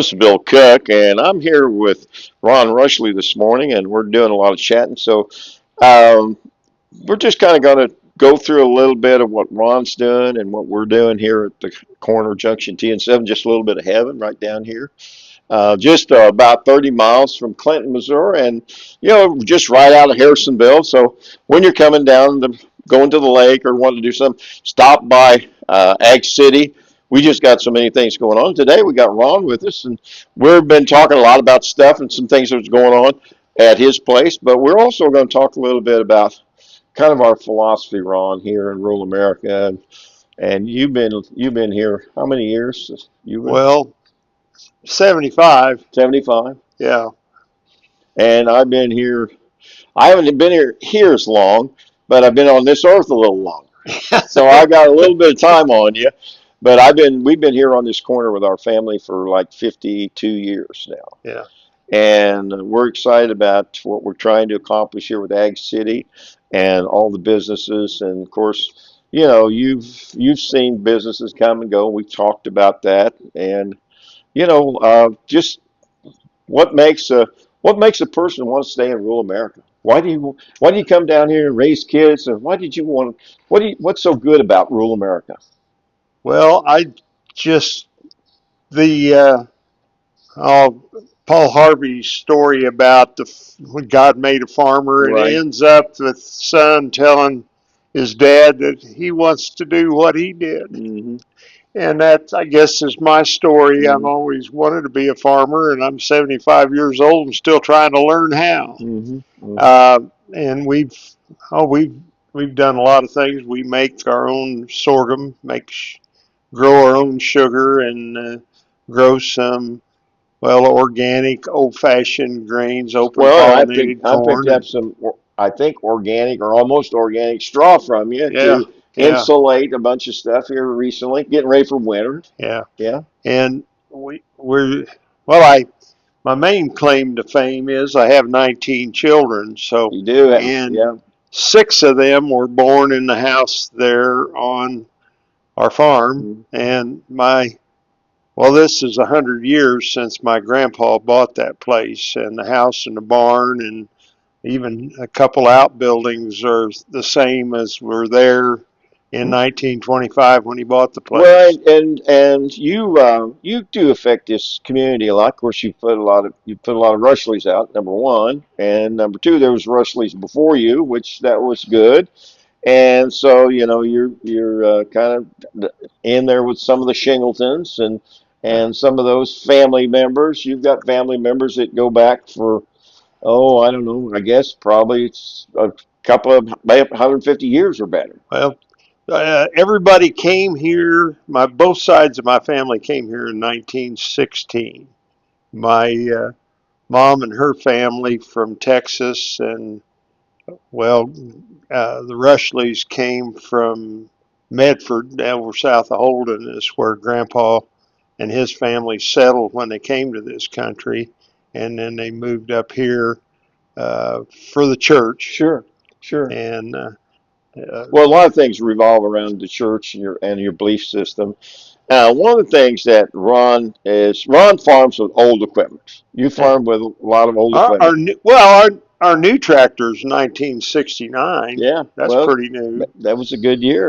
This is Bill Cook, and I'm here with Ron Rushley this morning, and we're doing a lot of chatting. So, um, we're just kind of going to go through a little bit of what Ron's doing and what we're doing here at the corner Junction T and 7, just a little bit of heaven right down here. Just about 30 miles from Clinton, Missouri, and just right out of Harrisonville. So when you're coming down, going to the lake or wanting to do something, stop by Ag City. We just got so many things going on today. We got Ron with us, and we've been talking a lot about stuff and some things that's going on at his place. But we're also going to talk a little bit about kind of our philosophy, Ron, here in rural America. And you've been here how many years? You've been Well, 75. 75. Yeah. And I've been here. I haven't been here as long, but I've been on this earth a little longer. So I got a little bit of time on you. But we've been here on this corner with our family for like 52 years now. Yeah. And we're excited about what we're trying to accomplish here with Ag City and all the businesses. And of course, you've seen businesses come and go. We talked about that. And just what makes a what makes a person want to stay in rural America? Why do you come down here and raise kids? And why did you want what's so good about rural America? Well, I just, the, oh, Paul Harvey's story about when God made a farmer, and it Right. ends up with the son telling his dad that he wants to do what he did. Hmm. And that, I guess, is my story. I've Hmm. always wanted to be a farmer, and I'm 75 years old and still trying to learn how. Hmm. Hmm. Uh, and oh, we've done a lot of things. We make our own sorghum, grow our own sugar, and grow some organic, old-fashioned grains, open Well, and pollinated I picked corn, up and some, I think, organic or almost organic straw from you yeah, to yeah, insulate a bunch of stuff here recently, getting ready for winter. yeah. Yeah, And we're well, I my main claim to fame is I have 19 children, so you do. and Yeah. six of them were born in the house there on our farm, Mhm. and this is 100 years since my grandpa bought that place, and the house and the barn and even a couple outbuildings are the same as were there in 1925 when he bought the Well, place. and you do affect this community a lot. Of course, you put a lot of Rushleys out. Number one, and number two, there was Rushleys before you, which that was good. And so you're kind of in there with some of the Shingletons and some of those family members. You've got family members that go back for, oh, I don't know, I guess probably it's a couple of 150 years or better. Well, everybody came here. Both sides of my family came here in 1916. My mom and her family from Texas, and well, the Rushleys came from Medford, over south of Holden, is where Grandpa and his family settled when they came to this country, and then they moved up here for the church, Sure, sure. and uh, Well, a lot of things revolve around the church and your belief system. One of the things that Ron farms with old equipment. You farm with a lot of old our equipment. our new tractor's 1969. Yeah, That's well, pretty new. that was a good year.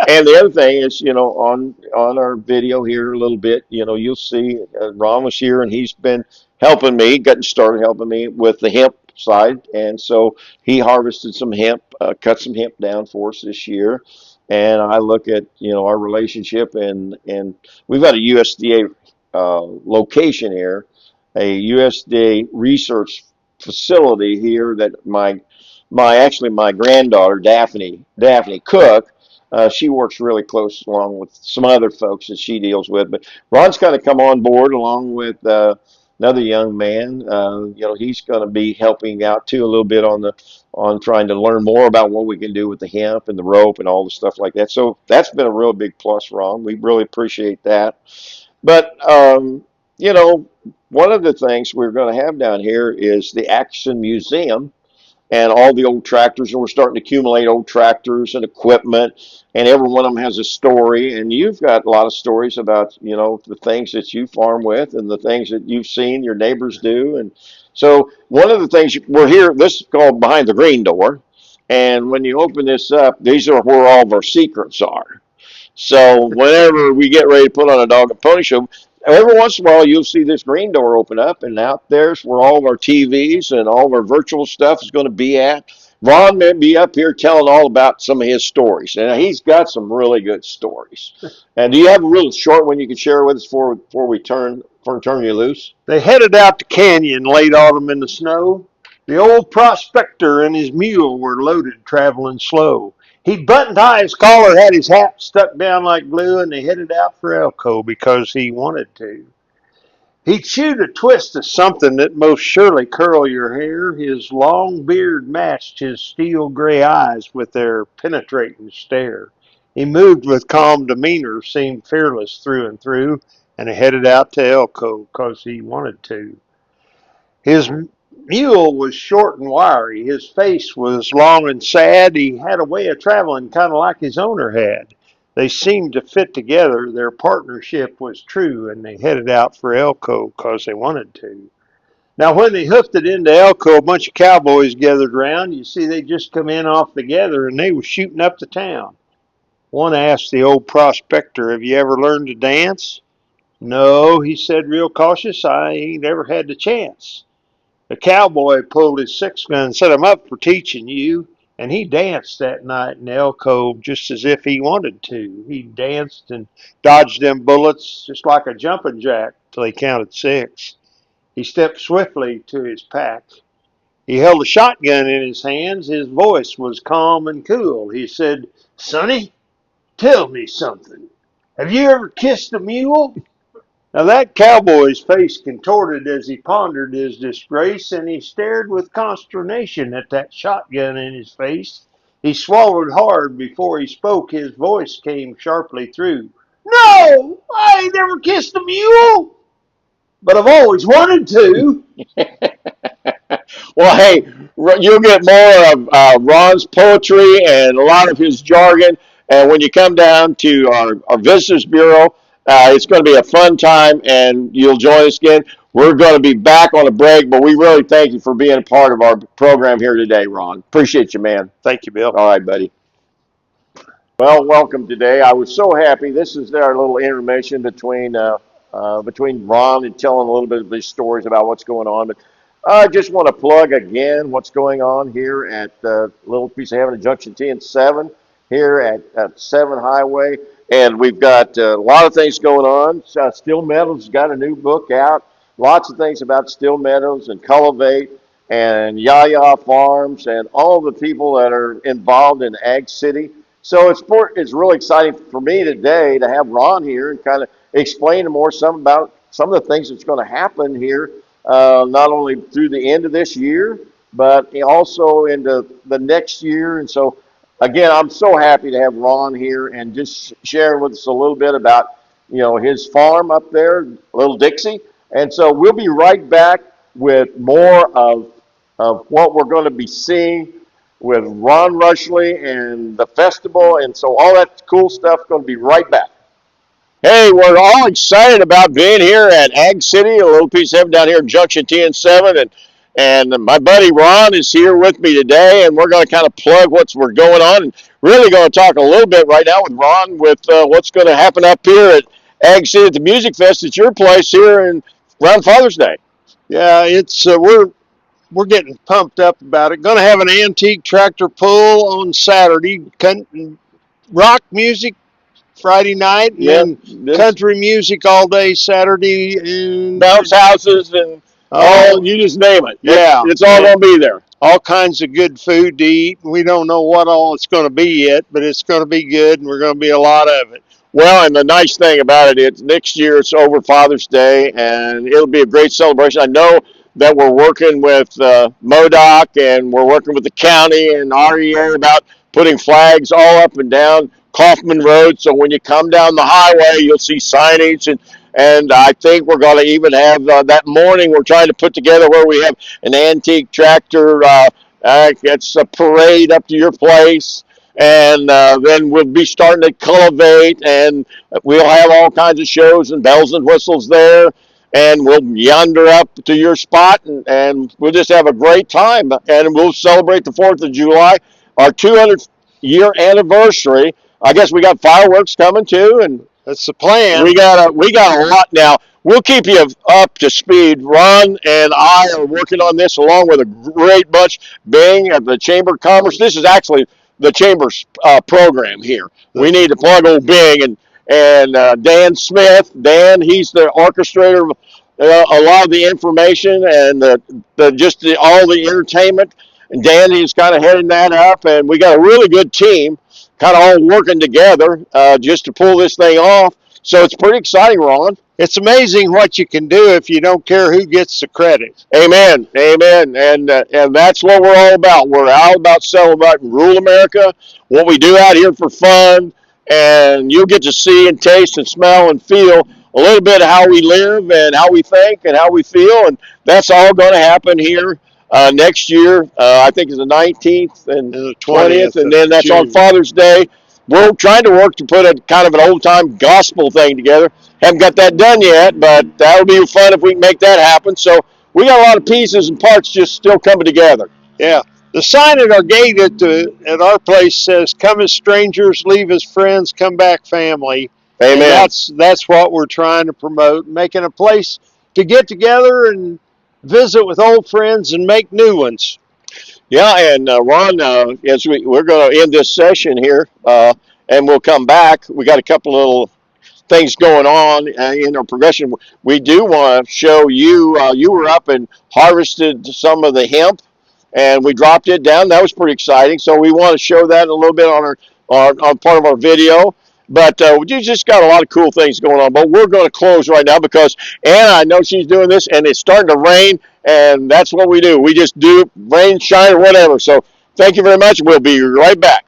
And the other thing is, on our video here a little bit, you'll see Ron was here and he's been helping me, getting started helping me with the hemp side. And so he harvested some hemp, cut some hemp down for us this year. And I look at, our relationship and we've got a USDA location here, a USDA research facility here that my granddaughter Daphne Cook, she works really close along with some other folks that she deals with. But Ron's kind of come on board along with another young man. He's going to be helping out too a little bit on trying to learn more about what we can do with the hemp and the rope and all the stuff like that. So that's been a real big plus, Ron. We really appreciate that. But one of the things we're going to have down here is the Action Museum, and all the old tractors, and we're starting to accumulate old tractors and equipment, and every one of them has a story. And you've got a lot of stories about, the things that you farm with and the things that you've seen your neighbors do. And so one of the things we're here, this is called Behind the Green Door. And when you open this up, these are where all of our secrets are. So whenever we get ready to put on a dog and pony show, every once in a while you'll see this green door open up, and out there's where all of our TVs and all of our virtual stuff is going to be at. Ron may be up here telling all about some of his stories, and he's got some really good stories. And do you have a real short one you can share with us before we turn you loose? They headed out the canyon late autumn in the snow. The old prospector and his mule were loaded, traveling slow. He'd buttoned high his collar, had his hat stuck down like glue, and they headed out for Elko because he wanted to. He chewed a twist of something that most surely curl your hair. His long beard matched his steel gray eyes with their penetrating stare. He moved with calm demeanor, seemed fearless through and through, and he headed out to Elko because he wanted to. His mule was short and wiry. His face was long and sad. He had a way of traveling kind of like his owner had. They seemed to fit together. Their partnership was true, and they headed out for Elko because they wanted to. Now, when they hoofed it into Elko, a bunch of cowboys gathered round. You see, they just come in off together, and they was shooting up the town. One asked the old prospector, "Have you ever learned to dance?" "No," he said real cautious. "I ain't ever had the chance." The cowboy pulled his six gun and set him up for teaching you, and he danced that night in Elko just as if he wanted to. He danced and dodged them bullets just like a jumping jack till he counted six. He stepped swiftly to his pack. He held a shotgun in his hands. His voice was calm and cool. He said, "Sonny, tell me something. Have you ever kissed a mule?" Now that cowboy's face contorted as he pondered his disgrace, and he stared with consternation at that shotgun in his face. He swallowed hard before he spoke. His voice came sharply through. "No, I ain't never kissed a mule, but I've always wanted to." Well, hey, you'll get more of Ron's poetry and a lot of his jargon. And when you come down to our Visitors Bureau, it's going to be a fun time, and you'll join us again. We're going to be back on a break, but we really thank you for being a part of our program here today, Ron. Appreciate you, man. Thank you, Bill. All right, buddy. Well, welcome today. I was so happy. This is our little intermission between Ron and telling a little bit of these stories about what's going on. But I just want to plug again what's going on here at Little Piece of Heaven at Junction T and 7 here at 7 Highway. And we've got a lot of things going on. Still Meadows has got a new book out. Lots of things about Still Meadows and Cultivate and Yaya Farms and all the people that are involved in Ag City. So it's really exciting for me today to have Ron here and kind of explain more about some of the things that's going to happen here, not only through the end of this year, but also into the next year. And so, again, I'm so happy to have Ron here and just share with us a little bit about his farm up there, Little Dixie. And so we'll be right back with more of what we're going to be seeing with Ron Rushley and the festival. And so all that cool stuff is going to be right back. Hey, we're all excited about being here at Ag City, a little piece of heaven down here in Junction T and 7. And my buddy Ron is here with me today, and we're going to kind of plug we're going on and really going to talk a little bit right now with Ron with what's going to happen up here at Ag City at the Music Fest at your place here around Father's Day. Yeah, it's we're getting pumped up about it. Going to have an antique tractor pull on Saturday. Rock music Friday night, and Yeah, then country music all day Saturday, and bounce houses and all you just name it. Yeah, it's all going to be there. All kinds of good food to eat. We don't know what all it's going to be yet, but it's going to be good, and we're going to be a lot of it. Well, and the nice thing about it is next year it's over Father's Day, and it'll be a great celebration. I know that we're working with MoDOC, and we're working with the county and REA about putting flags all up and down Kaufman Road. So when you come down the highway, you'll see signage, and I think we're going to even have that morning we're trying to put together where we have an antique tractor It's a parade up to your place, and then we'll be starting to cultivate, and we'll have all kinds of shows and bells and whistles there, and we'll yonder up to your spot, and we'll just have a great time, and we'll celebrate the 4th of July, our 200th year anniversary. I guess we got fireworks coming too, and That's the plan. we got a lot now. We'll keep you up to speed. Ron and I are working on this along with a great bunch. Bing at the Chamber of Commerce. This is actually the Chamber's program here. We need to plug old Bing and Dan Smith. Dan, he's the orchestrator of a lot of the information and all the entertainment. And Dan is kind of heading that up, and we got a really good team, kind of all working together just to pull this thing off. So it's pretty exciting, Ron. It's amazing what you can do if you don't care who gets the credit. Amen, amen, and that's what we're all about. We're all about celebrating rural America, what we do out here for fun, and you'll get to see and taste and smell and feel a little bit of how we live and how we think and how we feel, and that's all going to happen here next year. I think it's the 19th and And the 20th, 20th and of then that's on June. Father's Day. We're trying to work to put a kind of an old time gospel thing together. Haven't got that done yet, but that'll be fun if we can make that happen. So we got a lot of pieces and parts just still coming together. Yeah. The sign at our gate at our place says, "Come as strangers, leave as friends, come back family." And Amen. that's what we're trying to promote, making a place to get together and visit with old friends and make new ones. Yeah, and Ron, as we're going to end this session here, and we'll come back. We got a couple little things going on in our progression. We do want to show you. You were up and harvested some of the hemp, and we dropped it down. That was pretty exciting. So we want to show that a little bit on on part of our video. But we just got a lot of cool things going on. But we're going to close right now because Anna, I know she's doing this, and it's starting to rain, and that's what we do. We just do rain, shine, or whatever. So thank you very much. We'll be right back.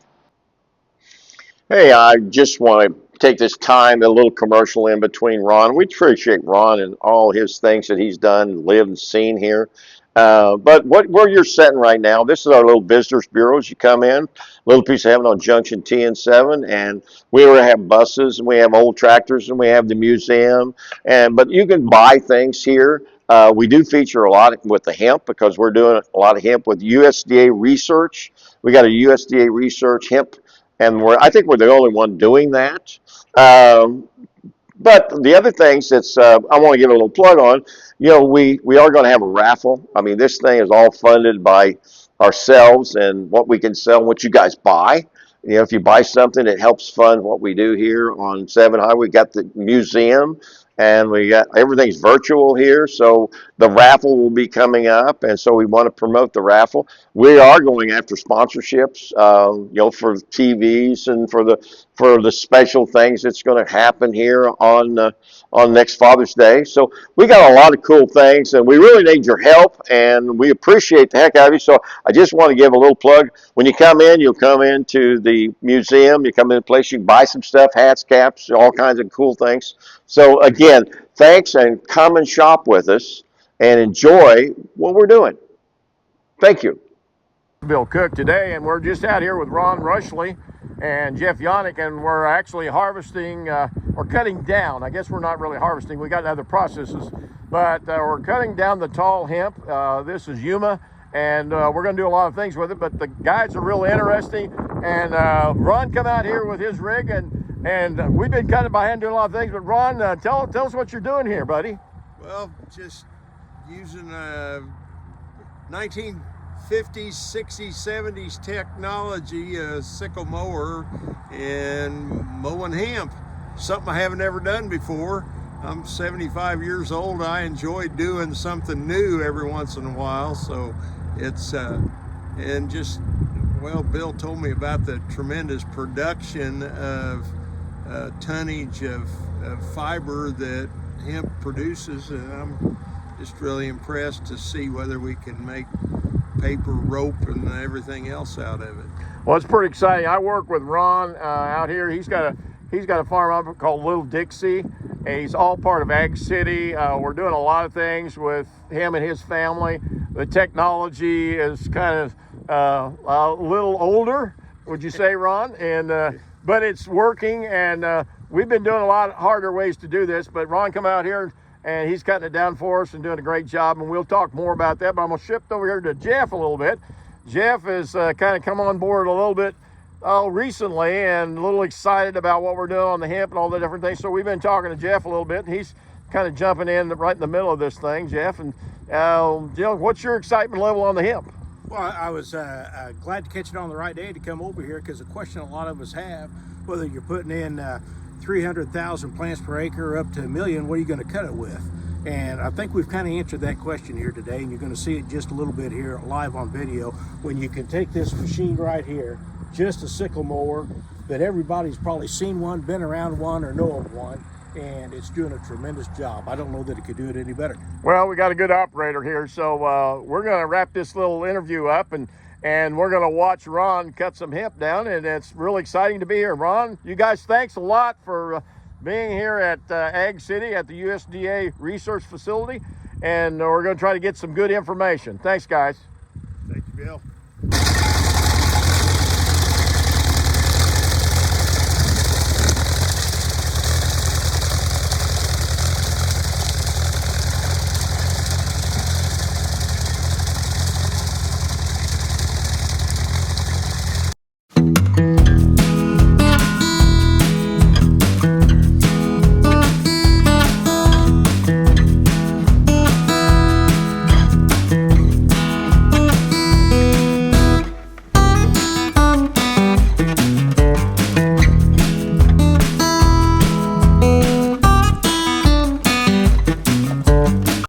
Hey, I just want to take this time, a little commercial in between Ron. We appreciate Ron and all his things that he's done, lived, and seen here. But where you're sitting right now, this is our little visitors bureau. As you come in, little piece of heaven on Junction T and 7, and we have buses, and we have old tractors, and we have the museum. But you can buy things here. We do feature a lot with the hemp because we're doing a lot of hemp with USDA research. We got a USDA research hemp, and I think we're the only one doing that. Um, but the other things that's I want to give a little plug on, we are going to have a raffle. I mean, this thing is all funded by ourselves and what we can sell, what you guys buy. If you buy something, it helps fund what we do here on 7 High. We got the museum, and we got everything's virtual here. So the raffle will be coming up, and so we want to promote the raffle. We are going after sponsorships, for TVs and for the special things that's going to happen here on next Father's Day. So we got a lot of cool things, and we really need your help, and we appreciate the heck out of you. So I just want to give a little plug. When you come in, you'll come into the museum. You come in a place, you can buy some stuff, hats, caps, all kinds of cool things. So again, thanks, and come and shop with us and enjoy what we're doing. Thank you. Bill Cook today, and we're just out here with Ron Rushley and Jeff Yannick, and we're actually harvesting or cutting down. I guess we're not really harvesting. We got other processes, but we're cutting down the tall hemp. This is Yuma, and we're going to do a lot of things with it, but the guides are really interesting. And Ron come out here with his rig, and we've been cutting by hand doing a lot of things. But Ron, tell us what you're doing here, buddy. Well, just using 1950s, 60s, 70s technology, a sickle mower, and mowing hemp. Something I haven't ever done before. I'm 75 years old. I enjoy doing something new every once in a while. So it's, and just, well, Bill told me about the tremendous production of tonnage of fiber that hemp produces, and I'm just really impressed to see whether we can make paper, rope, and everything else out of it. Well, it's pretty exciting. I work with Ron out here. He's got a farm out called Little Dixie. And he's all part of Ag City. We're doing a lot of things with him and his family. The technology is kind of a little older, would you say, Ron? And but it's working, and we've been doing a lot harder ways to do this. But Ron come out here and he's cutting it down for us and doing a great job. And we'll talk more about that. But I'm gonna shift over here to Jeff a little bit. Jeff has kind of come on board a little bit recently and a little excited about what we're doing on the hemp and all the different things. So we've been talking to Jeff a little bit, and he's kind of jumping in right in the middle of this thing, Jeff. And Jill, what's your excitement level on the hemp? Well, I was glad to catch it on the right day to come over here, because a question a lot of us have, whether you're putting in 300,000 plants per acre up to 1 million, what are you going to cut it with? And I think we've kind of answered that question here today, and you're going to see it just a little bit here live on video, when you can take this machine right here, just a sickle mower that everybody's probably seen one, been around one, or know of one, and it's doing a tremendous job. I don't know that it could do it any better. Well, we got a good operator here, so we're going to wrap this little interview up, and we're going to watch Ron cut some hemp down, and it's really exciting to be here. Ron, you guys, thanks a lot for being here at Ag City at the USDA Research Facility, and we're going to try to get some good information. Thanks, guys. Thank you, Bill.